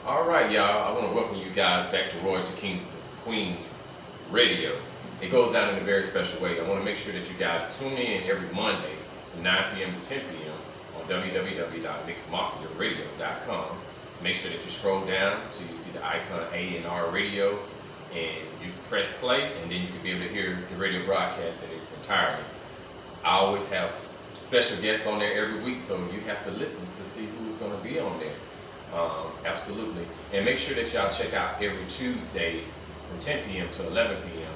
All right, y'all. I want to welcome you guys back to Royalty Kings and Queens Radio. It goes down in a very special way. I want to make sure that you guys tune in every Monday from 9 p.m. to 10 p.m. on www.mixmafiaradio.com. Make sure that you scroll down till you see the icon A&R Radio, and you press play, and then you can be able to hear the radio broadcast in its entirety. I always have special guests on there every week, so you have to listen to see who is going to be on there. Absolutely. And make sure that y'all check out every Tuesday from 10 p.m. to 11 p.m.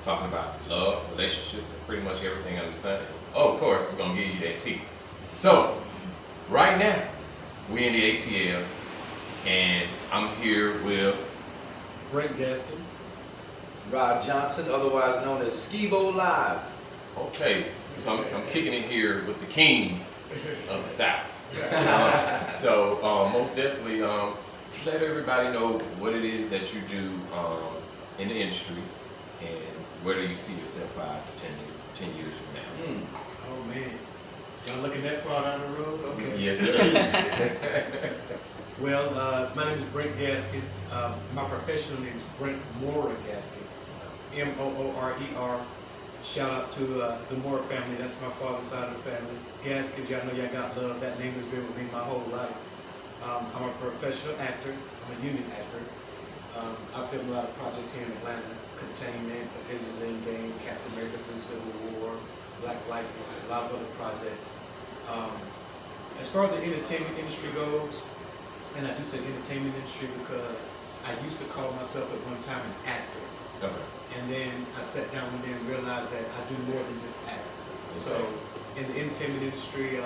talking about love, relationships, and pretty much everything under the sun. Oh, of course, we're going to give you that tea. So, right now, we in the ATL, and I'm here with Brent Gaskins, Rob Johnson, otherwise known as Skibo Live. Okay, so I'm kicking it here with the kings of the South. So most definitely, let everybody know what it is that you do in the industry, and where do you see yourself 5 to 10 years from now. Oh man, y'all looking that far down the road? Okay. Yes, sir. Well, my name is Brent Gaskins. My professional name is Brent Moorer Gaskins, Moorer. Shout out to the Moore family. That's my father's side of the family. Gaskins, y'all know y'all got love. That name has been with me my whole life. I'm a professional actor. I'm a union actor. I filmed a lot of projects here in Atlanta. Containment, Avengers Endgame, Captain America 3 Civil War, Black Lightning, a lot of other projects. As far as the entertainment industry goes, and I do say entertainment industry because I used to call myself at one time an actor. Okay. And then I sat down one day and realized that I do more than just act. So in the entertainment industry,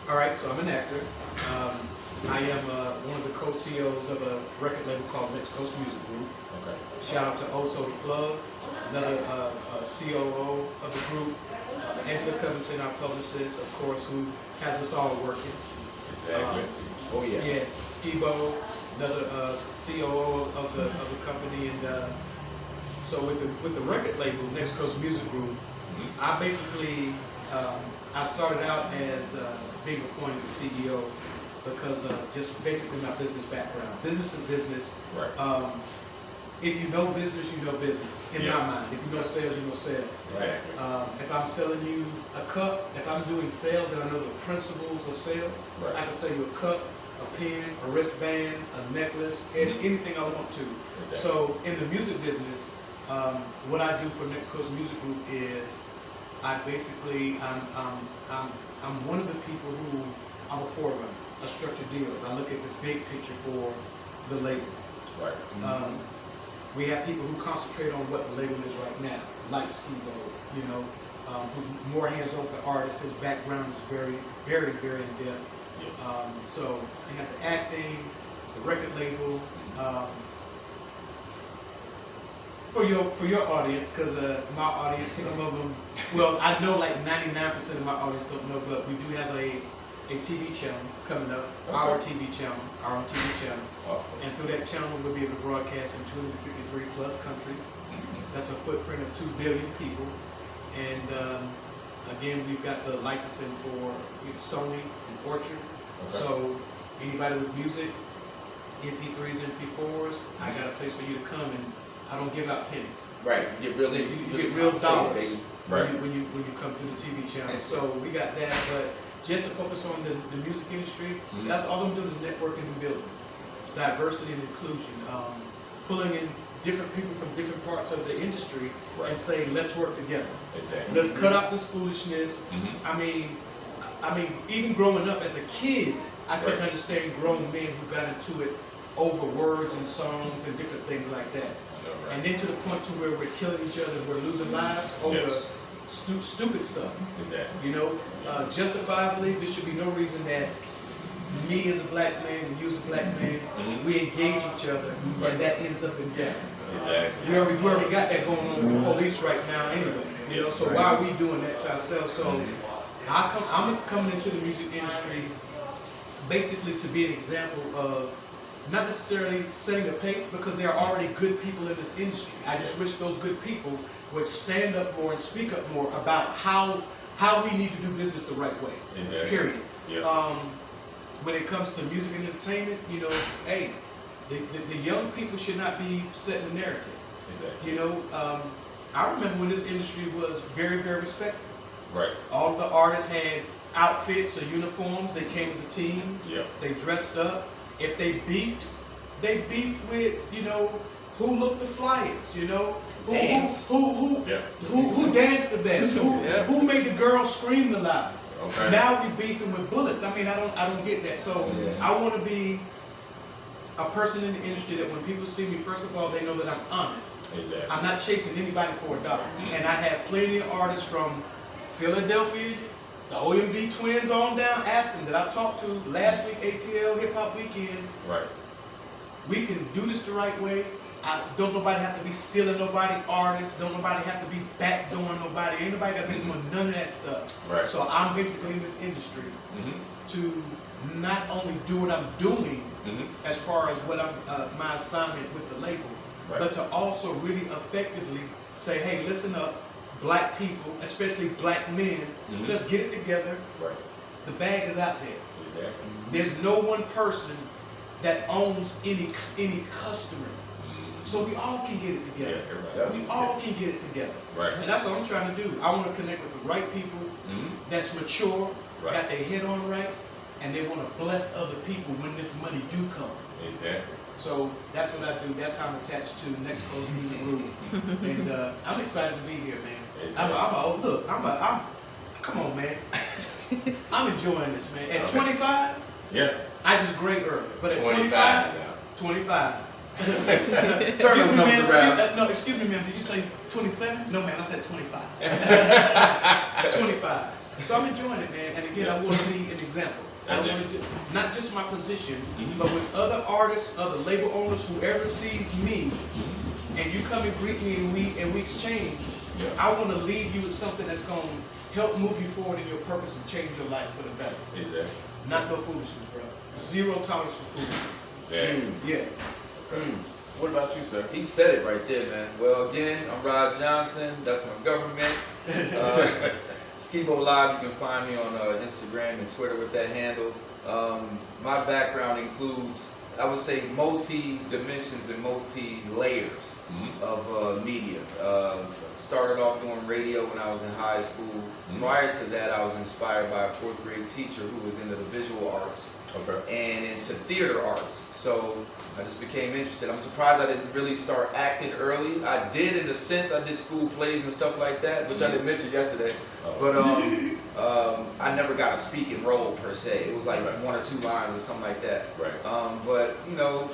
all right, so I'm an actor. I am one of the co-CEOs of a record label called Next Coast Music Group. Okay. Shout out to Also the Plug, another COO of the group. Angela Covington, our publicist, of course, who has us all working. Exactly. Oh yeah. Yeah, Skibo, another COO of the company, and so with the record label Next Coast Music Group, I basically I started out as being appointed the CEO because of just basically my business background. Business is business. Right. If you know business, you know business. In my mind, if you know sales, you know sales. Exactly. If I'm selling you a cup, if I'm doing sales and I know the principles of sales, Right. I can sell you a cup, a pen, a wristband, a necklace, and anything I want to. Exactly. So in the music business, what I do for Next Coast Music Group is I basically I'm one of the people who I'm a forerunner. I structure deals. I look at the big picture for the label. Right. We have people who concentrate on what the label is right now, like Skibo, who's more hands-on with the artist. His background is very, very, very in-depth. Yes. So you have the acting, the record label. For your audience, because my audience, some of them, well, I know like 99% of my audience don't know, but we do have a TV channel coming up, our TV channel, our own TV channel. Awesome. And through that channel, we'll be able to broadcast in 253 plus countries. That's a footprint of 2 billion people. And again, we've got the licensing for Sony and Orchard. Okay. So anybody with music, MP3s, MP4s, I got a place for you to come, and I don't give out pennies. Right. You get really, You get real dollars baby. Right. when you come through the TV channel. So we got that, but just to focus on the music industry, that's all I'm doing is networking and building. Diversity and inclusion. Pulling in different people from different parts of the industry and say, let's work together. Exactly. Let's cut out this foolishness. I mean, even growing up as a kid, I couldn't understand grown men who got into it over words and songs and different things like that. And then to the point to where we're killing each other, we're losing lives over stupid stuff. Exactly. Justifiably, there should be no reason that me as a black man and you as a black man, we engage each other, and that ends up in death. Exactly. We already got that going on with the police right now anyway. So why are we doing that to ourselves? So I'm coming into the music industry basically to be an example of not necessarily setting a pace, because there are already good people in this industry. I just wish those good people would stand up more and speak up more about how we need to do business the right way. Exactly. Period. Yeah. when it comes to music and entertainment, you know, hey, the young people should not be setting the narrative. Exactly. You know, I remember when this industry was very, very respectful. Right. All of the artists had outfits or uniforms. They came as a team. Yep. They dressed up. If they beefed with, you know, who looked the flyest, you know, who danced the best, who made the girls scream the loudest. Okay. Now we beefing with bullets. I mean, I don't get that. So I want to be a person in the industry that when people see me, first of all, they know that I'm honest. Exactly. I'm not chasing anybody for a dollar. And I have plenty of artists from Philadelphia, the OMB Twins on down, Aspen that I talked to last week, ATL Hip Hop Weekend. Right. We can do this the right way. Don't nobody have to be stealing nobody artists. Don't nobody have to be backdooring nobody. Ain't nobody got to be doing none of that stuff. Right. So I'm basically in this industry to not only do what I'm doing as far as what I'm my assignment with the label, but to also really effectively say, hey, listen up, black people, especially black men, let's get it together. Right. The bag is out there. Exactly. There's no one person that owns any customer. So we all can get it together. Yeah, we all can get it together. Right. And that's what I'm trying to do. I want to connect with the right people that's mature, got their head on right, and they want to bless other people when this money do come. Exactly. So that's what I do. That's how I'm attached to Next Coast Music Group. And I'm excited to be here, man. Exactly. Come on, man. I'm enjoying this, man. At Okay. 25, I just grade early. But at 25. Turn those numbers around. No, excuse me, ma'am. Did you say 27? No, man. I said 25. 25. So I'm enjoying it, man. And again, I want to be an example. I don't want to not just my position, but with other artists, other label owners, whoever sees me, and you come and greet me and we exchange. I want to leave you with something that's going to help move you forward in your purpose and change your life for the better. Exactly. Not no foolishness, bro. Zero tolerance for foolishness. Yeah. What about you, sir? He said it right there, man. Well, again, I'm Rod Johnson. That's my government. Skibo Live, you can find me on Instagram and Twitter with that handle. My background includes, I would say, multi-dimensions and multi-layers of media. Started off doing radio when I was in high school. Prior to that, I was inspired by a 4th grade teacher who was into the visual arts and into theater arts. So I just became interested. I'm surprised I didn't really start acting early. I did in the sense I did school plays and stuff like that, which I didn't mention yesterday. But I never got a speaking role per se. It was like 1 or 2 lines or something like that. But you know,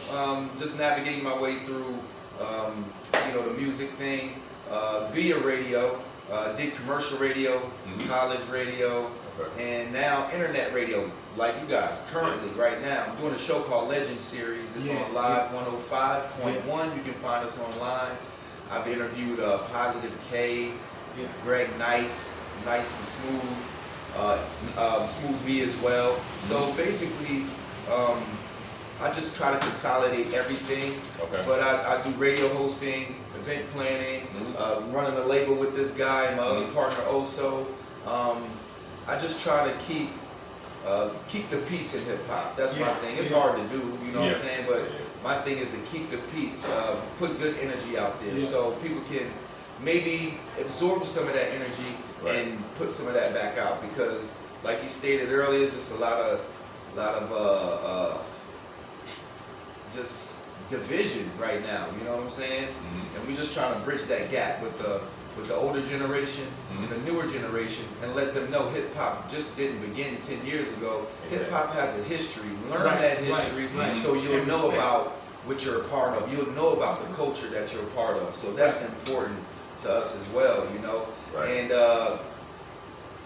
just navigating my way through you know, the music thing via radio. Did commercial radio, college radio, and now internet radio, like you guys currently right now. I'm doing a show called Legend Series. It's on Live 105.1. You can find us online. I've interviewed Positive K, Greg Nice and Smooth, Smooth B as well. So basically, I just try to consolidate everything. But I do radio hosting, event planning, running a label with this guy, my other partner Oso. I just try to keep the peace in hip hop. That's my thing. It's hard to do, you know what I'm saying? But my thing is to keep the peace, put good energy out there so people can maybe absorb some of that energy and put some of that back out. Because like you stated earlier, it's just a lot of just division right now, you know what I'm saying? And we're just trying to bridge that gap with the older generation and the newer generation, and let them know hip hop just didn't begin 10 years ago. Hip hop has a history. Learn that history so you'll know about what you're a part of. You'll know about the culture that you're a part of. So that's important to us as well, you know. And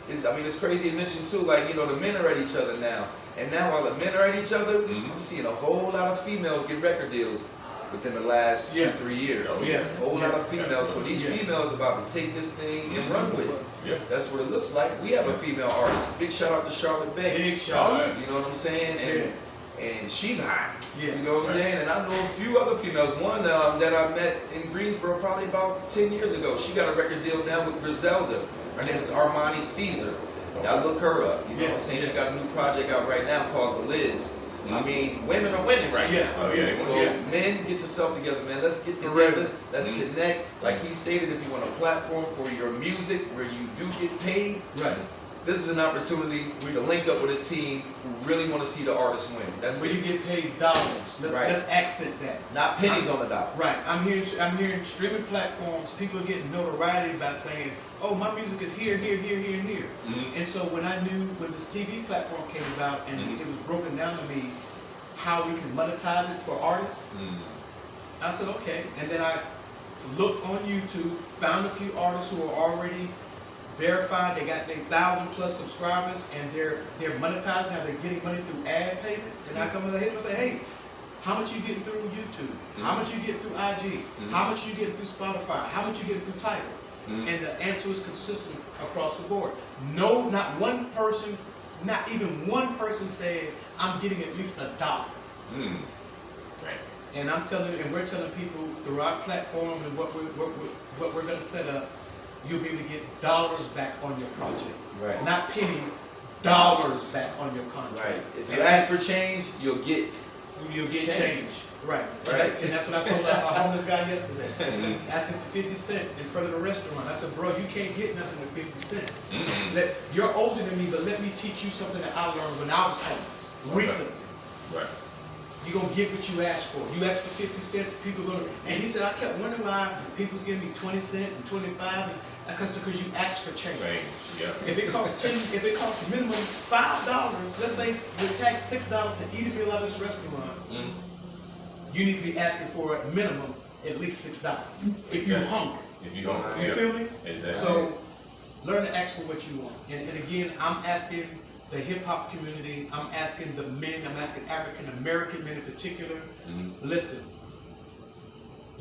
it's crazy to mention too, like, you know, the men are at each other now. And now while the men are at each other, I'm seeing a whole lot of females get record deals within the last 2-3 years. A whole lot of females. So these females are about to take this thing and run with it. That's what it looks like. We have a female artist. Big shout out to Charlotte Banks. Big Charlotte. You know what I'm saying? And she's hot. You know what I'm saying? And I know a few other females. One that I met in Greensboro probably about 10 years ago. She got a record deal now with Griselda. Her name is Armani Caesar. Y'all look her up. You know what I'm saying? She got a new project out right now called The Liz. I mean, women are winning right now. Oh yeah. So men, get yourself together, man. Let's get together. Let's connect. Like he stated, if you want a platform for your music where you do get paid, Right. this is an opportunity to link up with a team who really want to see the artist win. That's Where it. you get paid dollars. Let's accent that. Not pennies on the dollar. Right. I'm hearing streaming platforms. People are getting notoriety by saying, "Oh, my music is here, here, here, here, and here." And so when this TV platform came about and it was broken down to me how we can monetize it for artists, I said, okay. And then I looked on YouTube, found a few artists who are already verified. They got their 1,000+ subscribers, and they're monetizing. Now they're getting money through ad payments. And I come to him and say, hey, how much you getting through YouTube? How much you getting through IG? How much you getting through Spotify? How much you getting through Tidal? And the answer is consistent across the board. No, not one person, not even one person said, I'm getting at least $1. Right. And we're telling people through our platform and what we're going to set up, you'll be able to get dollars back on your project. Right. Not pennies, dollars back on your contract. Right. If you ask for change, you'll get change. Right. And that's what I told a homeless guy yesterday. Asking for 50 cents in front of the restaurant. I said, bro, you can't get nothing with 50 cents. You're older than me, but let me teach you something that I learned when I was homeless recently. Right. You're going to get what you asked for. You asked for 50 cents, people going to... And he said, I kept wondering why people's giving me 20 cents and 25 because you asked for change. Yeah. If it costs minimum $5, let's say we tax $6 to eat a meal out of this restaurant, you need to be asking for a minimum at least $6 if you're hungry. If you hungry. You feel me? Exactly. So learn to ask for what you want. And again, I'm asking the hip hop community, I'm asking the men, I'm asking African American men in particular, listen.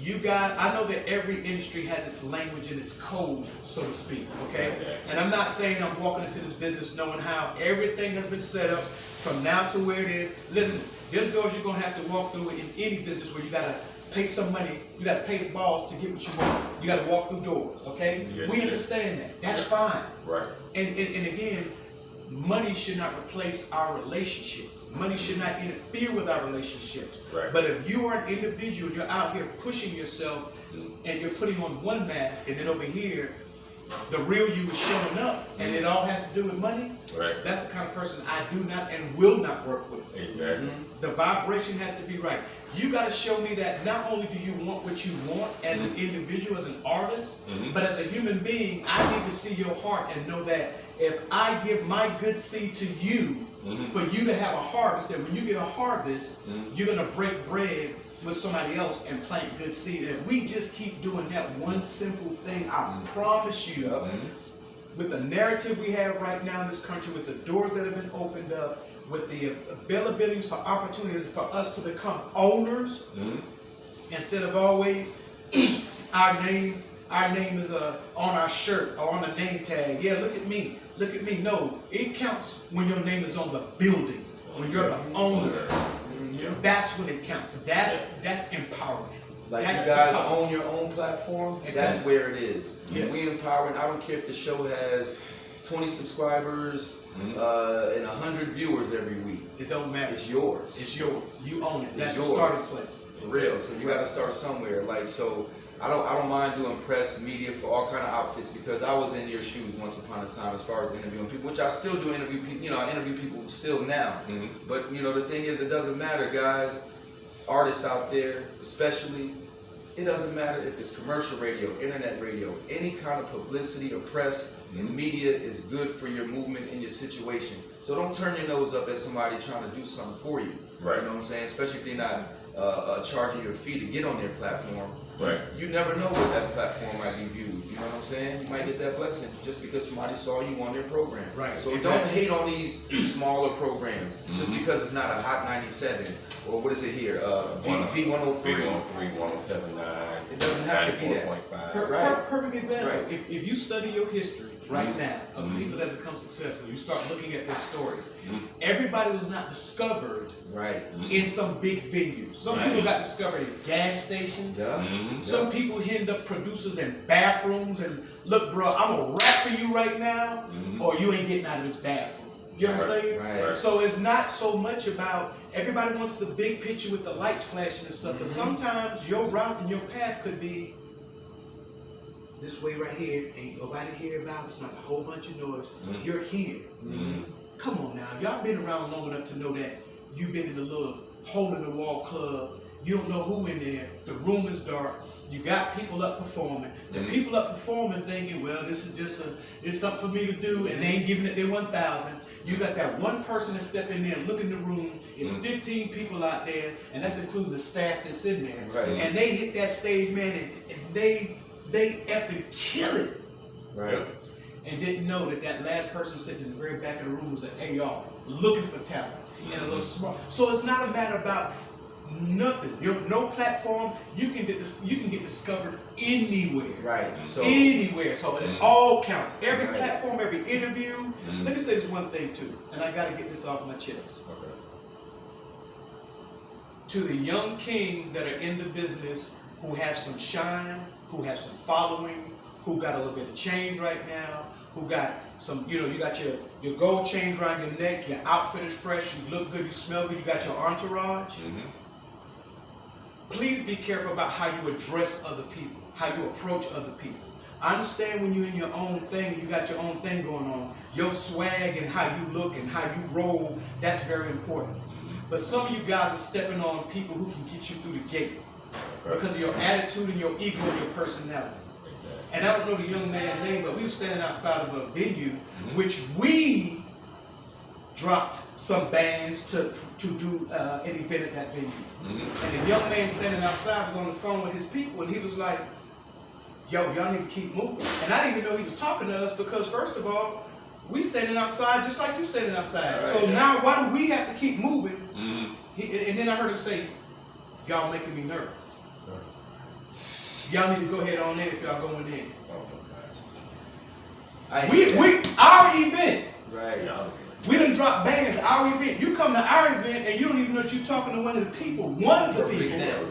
I know that every industry has its language and its code, so to speak, okay? Exactly. And I'm not saying I'm walking into this business knowing how everything has been set up from now to where it is. Listen, there's doors you're going to have to walk through in any business where you got to pay some money, you got to pay the balls to get what you want. You got to walk through doors, okay? Yes, we understand that. That's fine. Right. And again, money should not replace our relationships. Money should not interfere with our relationships. Right. But if you are an individual, you're out here pushing yourself and you're putting on one mask, and then over here, the real you is showing up, and it all has to do with money, Right. that's the kind of person I do not and will not work with. Exactly. The vibration has to be right. You got to show me that not only do you want what you want as an individual, as an artist, but as a human being, I need to see your heart and know that if I give my good seed to you, for you to have a harvest, that when you get a harvest, you're going to break bread with somebody else and plant good seed. If we just keep doing that one simple thing, I promise you, with the narrative we have right now in this country, with the doors that have been opened up, with the availabilities for opportunities for us to become owners, instead of always our name is on our shirt or on a name tag. Yeah, look at me. Look at me. No, it counts when your name is on the building, when you're the owner. That's when it counts. That's empowerment. Like that's you guys own your own platform, that's where it is. Yeah. We empowering. I don't care if the show has 20 subscribers and 100 viewers every week. It don't matter. It's yours. It's yours. You own it. That's yours. the starting place. For real. So you got to start somewhere. Like so. I don't mind doing press media for all kind of outfits because I was in your shoes once upon a time as far as interviewing people, which I still do interview people. You know, I interview people still now. But you know, the thing is, it doesn't matter, guys. Artists out there, especially, it doesn't matter if it's commercial radio, internet radio, any kind of publicity or press and media is good for your movement and your situation. So don't turn your nose up at somebody trying to do something for you. Right. You know what I'm saying? Especially if they're not charging your fee to get on their platform. Right. You never know what that platform might be viewed. You know what I'm saying? You might get that blessing just because somebody saw you on their program. Right. So Exactly. don't hate on these smaller programs just because it's not a Hot 97 or what is it here? V103. V103, 107.9. It doesn't have to be that. 94.5. Right. Perfect example. Right. If you study your history right now of people that become successful, you start looking at their stories. Everybody was not discovered Right. in some big venue. Some people got discovered at gas stations. Yeah. Some people end up producers in bathrooms and look, bro, I'm gonna rap for you right now, or you ain't getting out of this bathroom. You know what I'm saying? Right. So it's not so much about everybody wants the big picture with the lights flashing and stuff, but sometimes your route and your path could be this way right here. Ain't nobody here about it. It's not a whole bunch of noise. You're here. Come on now. Y'all been around long enough to know that you've been in a little hole in the wall club. You don't know who in there. The room is dark. You got people up performing. The people up performing thinking, well, this is just it's something for me to do, and they ain't giving it their 1,000. You got that one person that step in there and look in the room. It's 15 people out there, and that's including the staff that's in there. Right. And they hit that stage, man, and they effing kill it. Right. And didn't know that last person sitting in the very back of the room was an AR looking for talent and a little smart. So it's not a matter about nothing. No platform. You can get discovered anywhere. Right. So anywhere. So it all counts. Every Right. platform, every interview. Let me say this one thing too, and I got to get this off my chest. Okay. To the young kings that are in the business, who have some shine, who have some following, who got a little bit of change right now, who got some, you got your gold chains around your neck, your outfit is fresh, you look good, you smell good, you got your entourage. Please be careful about how you address other people, how you approach other people. I understand when you're in your own thing, you got your own thing going on, your swag and how you look and how you roll, that's very important. But some of you guys are stepping on people who can get you through the gate because of your attitude and your ego and your personality. And I don't know the young man's name, but we were standing outside of a venue, which we dropped some bands to do an event at that venue. And the young man standing outside was on the phone with his people, and he was like, yo, y'all need to keep moving. And I didn't even know he was talking to us because, first of all, we standing outside just like you standing outside. Right, so now why do we have to keep moving? And then I heard him say, y'all making me nervous. Y'all need to go ahead on in if y'all going in. Our event. Right. We done drop bands, our event. You come to our event and you don't even know that you're talking to one of the people. One of the Perfect people example.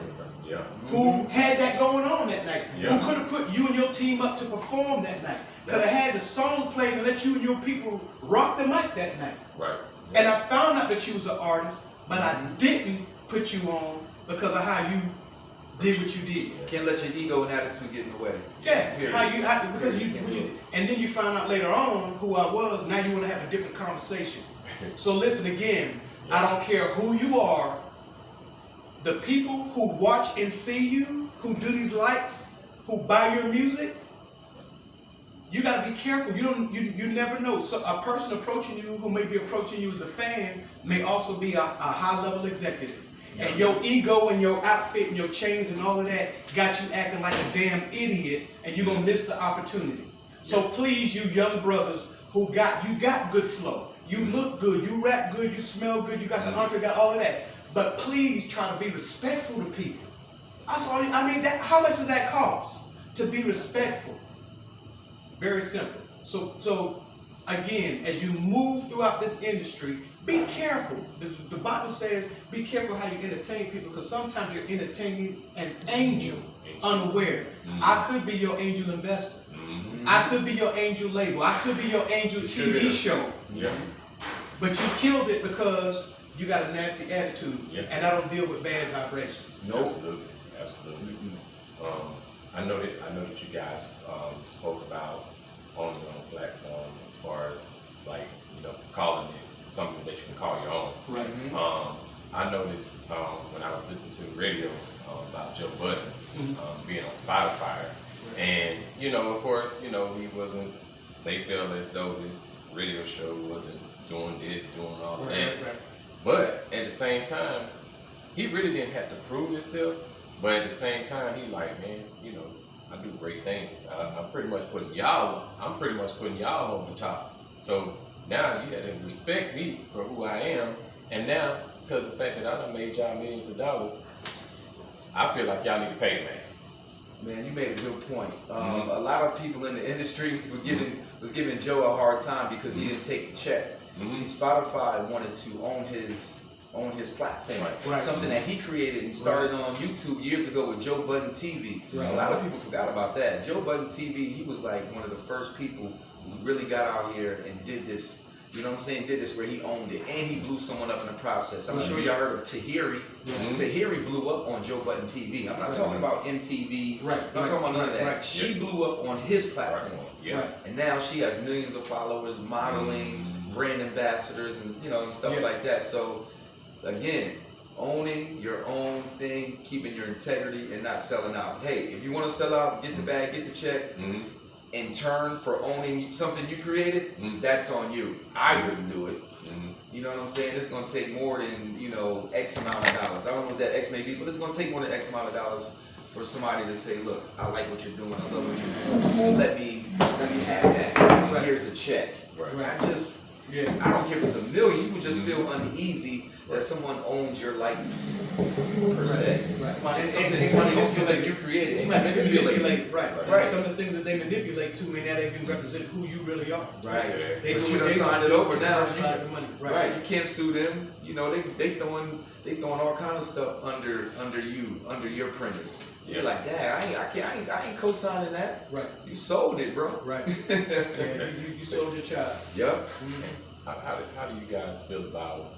who had that going on that night. Yeah. Who could have put you and your team up to perform that night. Could have had the song played and let you and your people rock the mic that night. Right. And I found out that you was an artist, but I didn't put you on because of how you did what you did. Can't let your ego and attitude get in the way. Yeah, Period. because Period. what you did. And then you find out later on who I was. Now you want to have a different conversation. So listen again. I don't care who you are. The people who watch and see you, who do these likes, who buy your music, you got to be careful. You never know. So a person approaching you who may be approaching you as a fan may also be a high-level executive. And your ego and your outfit and your chains and all of that got you acting like a damn idiot, and you're gonna miss the opportunity. So please, you young brothers who got good flow, you look good, you rap good, you smell good, you got the entree, got all of that. But please try to be respectful to people. That's all. I mean, how much does that cost to be respectful? Very simple. So again, as you move throughout this industry, be careful. The Bible says, be careful how you entertain people, because sometimes you're entertaining an angel unaware. I could be your angel investor. I could be your angel label. I could be your angel TV show. Yeah. But you killed it because you got a nasty attitude, and I don't deal with bad vibrations. Nope. Absolutely. I know that you guys spoke about on your own platform as far as calling it something that you can call your own. Right. I noticed when I was listening to the radio about Joe Budden being on Spotify, and of course, they felt as though this radio show wasn't doing this, doing all of that. Right. But at the same time, he really didn't have to prove himself. But at the same time, he like, man, I do great things. I'm pretty much putting y'all over the top. So now you got to respect me for who I am. And now, because of the fact that I done made y'all millions of dollars, I feel like y'all need to pay the man. Man, you made a good point. A lot of people in the industry was giving Joe a hard time because he didn't take the check. See, Spotify wanted to own his on his platform. Right. Something that he created and started on YouTube years ago with Joe Budden TV. Right. A lot of people forgot about that. Joe Budden TV, he was like one of the first people who really got out here and did this. You know what I'm saying? Did this where he owned it, and he blew someone up in the process. I'm sure y'all heard of Tahiri. Tahiri blew up on Joe Budden TV. I'm not talking about MTV. Right. I'm not talking about none of that. Right. She blew up on his platform. Yeah. Right. And now she has millions of followers, modeling, brand ambassadors, and and stuff like that. So again, owning your own thing, keeping your integrity, and not selling out. Hey, if you want to sell out, get the bag, get the check. In turn for owning something you created, that's on you. I wouldn't do it. You know what I'm saying? It's gonna take more than X amount of dollars. I don't know what that X may be, but it's gonna take more than X amount of dollars for somebody to say, look, I like what you're doing, I love what you're doing. Let me have that. Here's a check. Right. I don't care if it's $1 million. You would just feel uneasy that someone owns your likeness per se. Somebody owns something you created and manipulate. Right. Some of the things that they manipulate to may not even represent who you really are. Right. They But you done signed it over now. The money. Right. You can't sue them. They throwing all kind of stuff under your premise. You're like, Dad, I ain't co-signing that. Right. You sold it, bro. Right. You sold your child. Yep. How do you guys feel about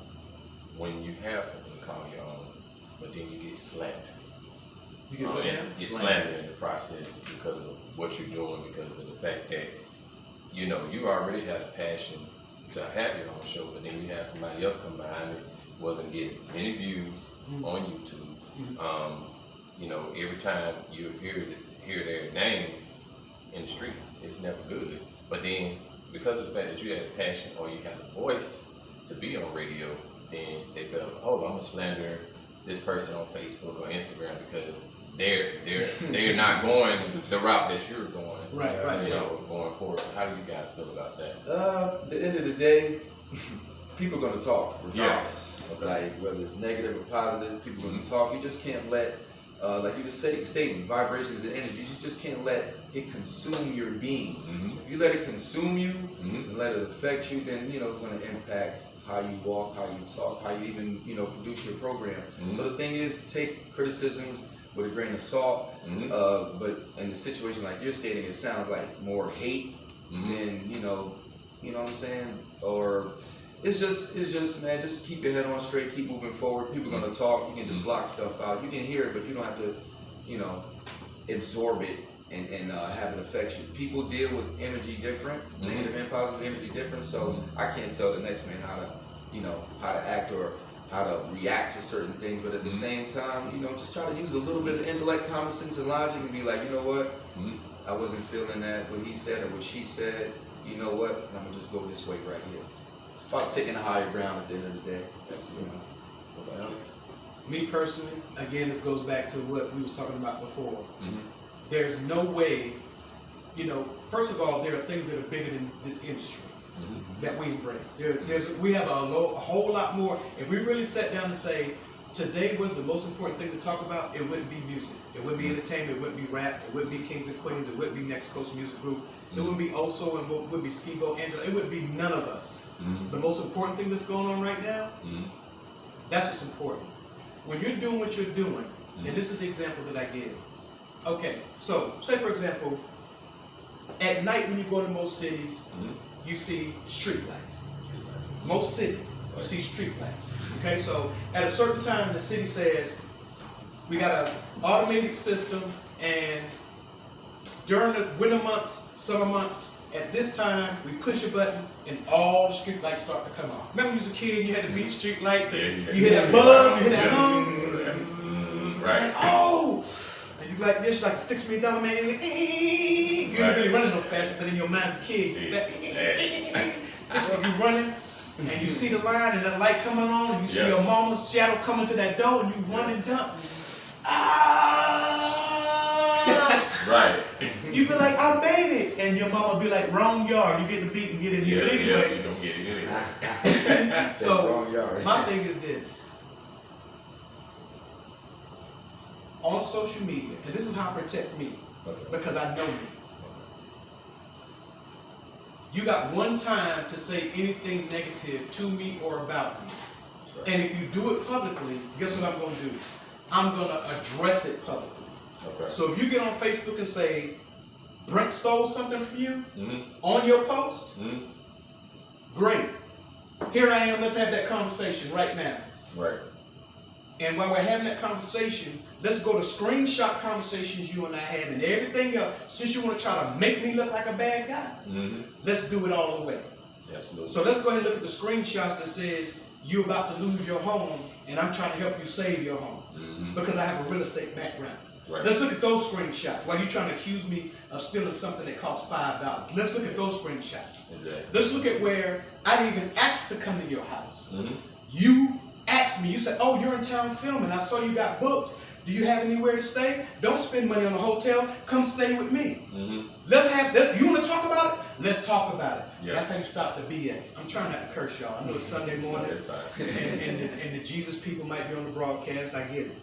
when you have something to call your own, but then you get slandered? You get what? Get slandered in the process because of what you're doing, because of the fact that you already had a passion to have your own show, but then you have somebody else come behind it, wasn't getting many views on YouTube. Every time you hear their names in the streets, it's never good. But then, because of the fact that you had a passion or you had a voice to be on radio, then they felt, I'm gonna slander this person on Facebook or Instagram because they're not going the route that you're going. Right. Going forward. How do you guys feel about that? At the end of the day, people are gonna talk regardless. Yeah. Okay. Like whether it's negative or positive, people are gonna talk. You just can't let, like you just stated, vibrations and energy. You just can't let it consume your being. If you let it consume you and let it affect you, then it's gonna impact how you walk, how you talk, how you even produce your program. So the thing is, take criticisms with a grain of salt. But in the situation like you're stating, it sounds like more hate than you know what I'm saying, or it's just man, just keep your head on straight, keep moving forward. People are gonna talk. You can just block stuff out. You can hear it, but you don't have to absorb it and have it affect you. People deal with energy different, negative and positive energy different. So I can't tell the next man how to act or how to react to certain things. But at the same time, just try to use a little bit of intellect, common sense, and logic, and be like, you know what, I wasn't feeling that what he said or what she said. You know what? I'm gonna just go this way right here. It's about taking a higher ground at the end of the day. What about you? Me personally, again, this goes back to what we was talking about before. There's no way, first of all, there are things that are bigger than this industry that we embrace. We have a whole lot more. If we really sat down and say, today was the most important thing to talk about, it wouldn't be music. It wouldn't be entertainment. It wouldn't be rap. It wouldn't be Kings and Queens. It wouldn't be Next Coast Music Group. It wouldn't be Oso. It wouldn't be Skibo, Angela. It wouldn't be none of us. The most important thing that's going on right now, that's what's important. When you're doing what you're doing, and this is the example that I give. Okay, so say for example, at night when you go to most cities, you see street lights. Most cities, you see street lights. Okay, so at a certain time, the city says, we got an automated system, and during the winter months, summer months, at this time, we push a button and all the street lights start to come on. Remember when you was a kid, you had the beach street lights, and you hear that buzz, you hear that hum, right? And, oh! And you like this, like $6 million man, you ain't really running no faster, but in your mind as a kid, you running, and you see the line and that light coming on, and you see your mama's shadow coming to that door, and you run and dump. Right. You be like, I made it, and your mama be like, wrong yard. You get the beat and get in here anyway. You don't get it anyway. So my thing is this: on social media, and this is how I protect me, because I know me. You got one time to say anything negative to me or about me, Right. And if you do it publicly, guess what I'm going to do? I'm going to address it publicly. Okay. So if you get on Facebook and say, Brent stole something from you on your post, great. Here I am, let's have that conversation right now. Right. And while we're having that conversation, let's go to screenshot conversations you and I had and everything else. Since you want to try to make me look like a bad guy, let's do it all the way. Absolutely. So let's go ahead and look at the screenshots that says you're about to lose your home and I'm trying to help you save your home because I have a real estate background. Right. Let's look at those screenshots while you're trying to accuse me of stealing something that costs $5. Let's look at those screenshots. Exactly. Let's look at where I didn't even ask to come to your house. You asked me, you said, oh, you're in town filming. I saw you got booked. Do you have anywhere to stay? Don't spend money on a hotel. Come stay with me. Let's have that. You want to talk about it? Let's talk about it. Yeah. That's how you stop the BS. I'm trying not to curse y'all. I know it's Sunday morning. That's fine. and the Jesus people might be on the broadcast. I get it.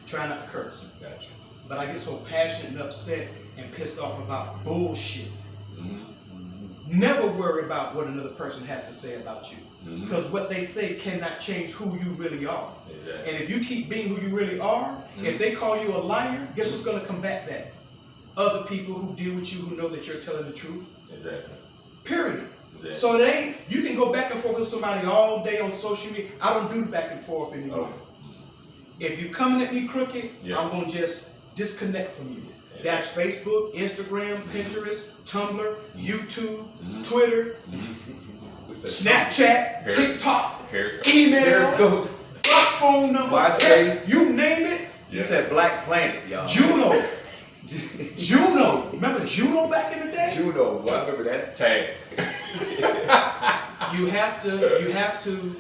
Try not to curse. Gotcha. But I get so passionate and upset and pissed off about bullshit. Never worry about what another person has to say about you. Because what they say cannot change who you really are. Exactly. And if you keep being who you really are, if they call you a liar, guess what's going to combat that? Other people who deal with you who know that you're telling the truth. Exactly. Period. Exactly. So you can go back and forth with somebody all day on social media. I don't do back and forth anymore. If you coming at me crooked, I'm going to just disconnect from you. That's Facebook, Instagram, Pinterest, Tumblr, YouTube, Twitter, Snapchat, TikTok, email, Periscope, phone number, MySpace. you name it. You said Black Planet, y'all. Juno. Juno. Remember Juno back in the day? Juno, boy, I remember that. Tag. You have to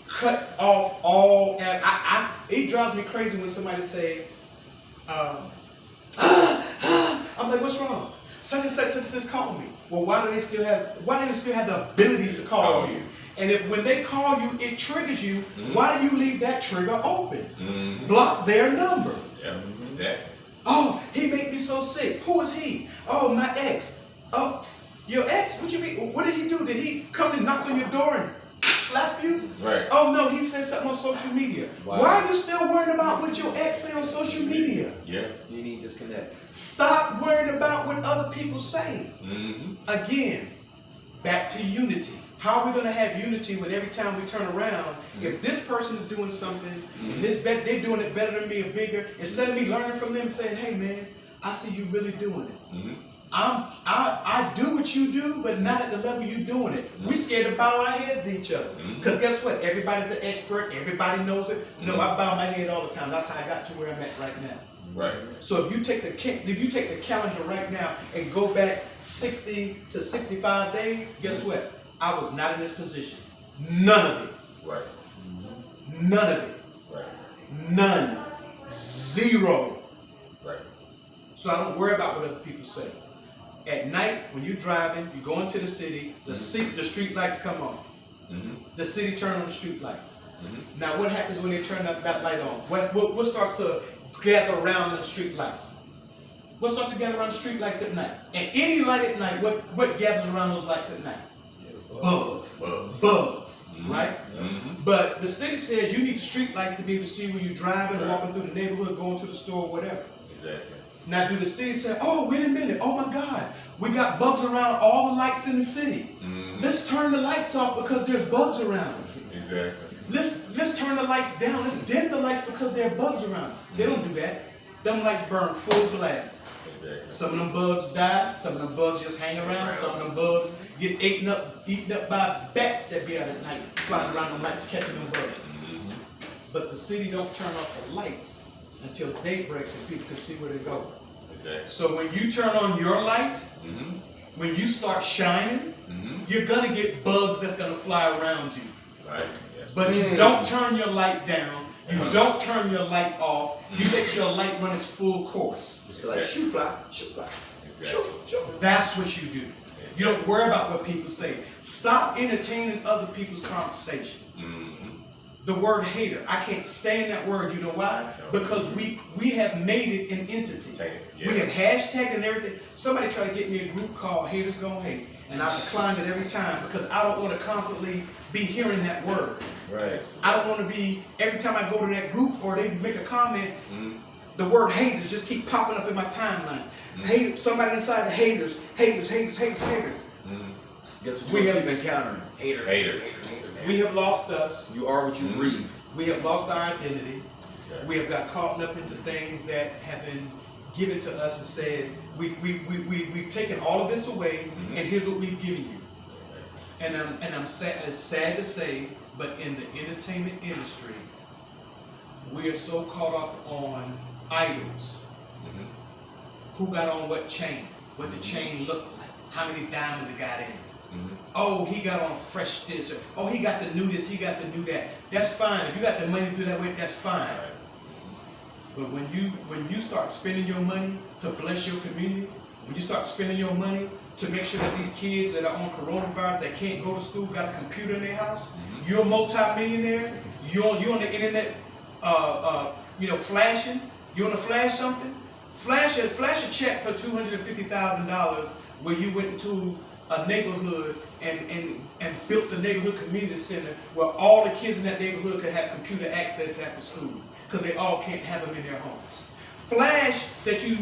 cut off all. It drives me crazy when somebody say, I'm like, what's wrong? Such and such called me. Well, why do they still have the ability to call you? And if when they call you, it triggers you, why do you leave that trigger open? Block their number. Yeah, exactly. Oh, he made me so sick. Who is he? Oh, my ex. Oh, your ex? What you mean? What did he do? Did he come and knock on your door and slap you? Right. Oh no, he said something on social media. Wow. Why are you still worrying about what your ex say on social media? Yeah. You need to disconnect. Stop worrying about what other people say. Again, back to unity. How are we going to have unity when every time we turn around, if this person is doing something and they're doing it better than me or bigger, instead of me learning from them saying, hey man, I see you really doing it. I do what you do, but not at the level you doing it. We scared to bow our heads to each other. Because guess what? Everybody's the expert. Everybody knows it. No, I bow my head all the time. That's how I got to where I'm at right now. Right. So if you take the calendar right now and go back 60 to 65 days, guess what? I was not in this position. None of it. Right. None of it. Right. None. Zero. Right. So I don't worry about what other people say. At night, when you're driving, you go into the city, the street lights come on. The city turn on the street lights. Now what happens when they turn that light on? What starts to gather around the street lights? What starts to gather around the street lights at night? And any light at night, what gathers around those lights at night? Bugs. Right? But the city says you need street lights to be able to see when you're driving, walking through the neighborhood, going to the store, whatever. Exactly. Now, do the city say, oh, wait a minute, oh my God, we got bugs around all the lights in the city. Let's turn the lights off because there's bugs around. Exactly. Let's turn the lights down. Let's dim the lights because there are bugs around. They don't do that. Them lights burn full blast. Exactly. Some of them bugs die. Some of them bugs just hang around. Some of them bugs get eaten up by bats that be out at night, flying around the lights, catching them bugs. But the city don't turn off the lights until daybreak so people can see where they go. Exactly. So when you turn on your light, when you start shining, you're gonna get bugs that's gonna fly around you. Right. Yes. But you don't turn your light down. You don't turn your light off. You let your light run its full course. Just be like, shoot fly. Exactly. That's what you do. You don't worry about what people say. Stop entertaining other people's conversation. The word hater, I can't stand that word. You know why? Because we have made it an entity. We have hashtagged and everything. Somebody tried to get me a group called Haters Gonna Hate, and I declined it every time because I don't want to constantly be hearing that word. Right. I don't want to be, every time I go to that group or they make a comment, Mm-hmm. the word haters just keep popping up in my timeline. Hate, somebody inside the haters. Mm-hmm. Guess what We you have- keep encountering? Haters. We have lost us. You are what you breathe. We have lost our identity. Exactly. We have got caught up into things that have been given to us and said, we've taken all of this away, and here's what we've given you. And I'm sad, it's sad to say, but in the entertainment industry, we are so caught up on idols. Who got on what chain? What the chain looked like? How many diamonds it got in it? Oh, he got on fresh this, or oh, he got the new this, he got the new that. That's fine. If you got the money to do that way, that's fine. But when you start spending your money to bless your community, when you start spending your money to make sure that these kids that are on coronavirus that can't go to school got a computer in their house, you're a multi-millionaire, you're on the internet, flashing. You want to flash something? Flash a check for $250,000 where you went into a neighborhood and built the neighborhood community center where all the kids in that neighborhood could have computer access after school because they all can't have them in their homes. Flash that you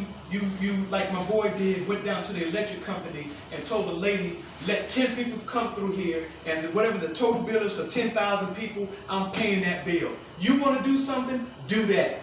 like my boy did, went down to the electric company and told the lady, let 10 people come through here and whatever the total bill is for 10,000 people, I'm paying that bill. You want to do something? Do that.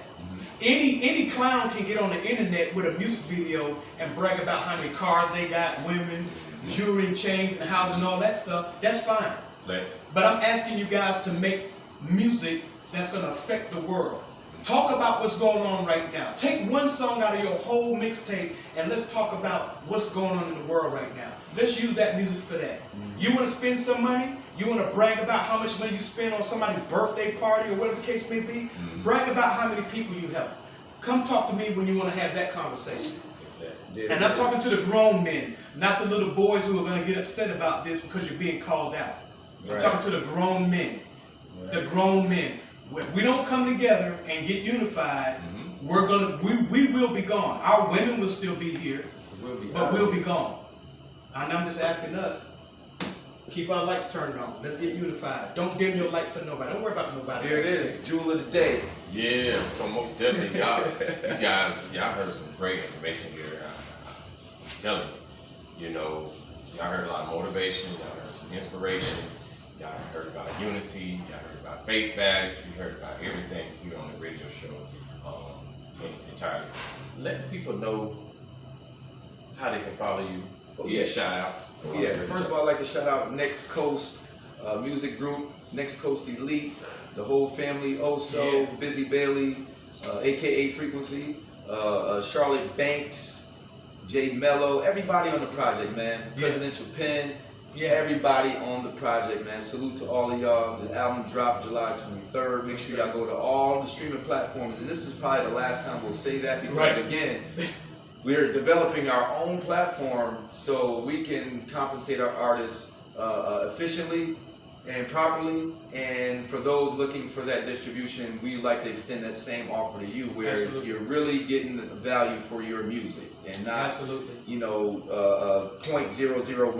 Any clown can get on the internet with a music video and brag about how many cars they got, women, jewelry and chains and houses and all that stuff. That's fine. Flex. But I'm asking you guys to make music that's going to affect the world. Talk about what's going on right now. Take one song out of your whole mixtape and let's talk about what's going on in the world right now. Let's use that music for that. You want to spend some money? You want to brag about how much money you spend on somebody's birthday party or whatever the case may be? Brag about how many people you help. Come talk to me when you want to have that conversation. Exactly. And I'm talking to the grown men, not the little boys who are going to get upset about this because you're being called out. I'm talking to the grown men. The grown men. If we don't come together and get unified, we will be gone. Our women will still be here, but we'll be gone. And I'm just asking us, keep our lights turned on. Let's get unified. Don't dim your light for nobody. Don't worry about nobody. There it is, jewel of the day. Yeah, so most definitely, y'all heard some great information here. I'm telling you, y'all heard a lot of motivation, y'all heard some inspiration, y'all heard about unity, y'all heard about faith values, you heard about everything here on the radio show in its entirety. Let people know how they can follow you. Shout outs. First of all, I'd like to shout out Next Coast Music Group, Next Coast Elite, the whole family, Busy Bailey, aka Frequency, Charlotte Banks, Jay Mello, everybody on the project, man. Presidential Pen, everybody on the project, man. Salute to all of y'all. The album dropped July 23rd. Make sure y'all go to all the streaming platforms. And this is probably the last time we'll say that because, again, we're developing our own platform so we can compensate our artists efficiently and properly. And for those looking for that distribution, we like to extend that same offer to you where you're really getting the value for your music and not, 0.001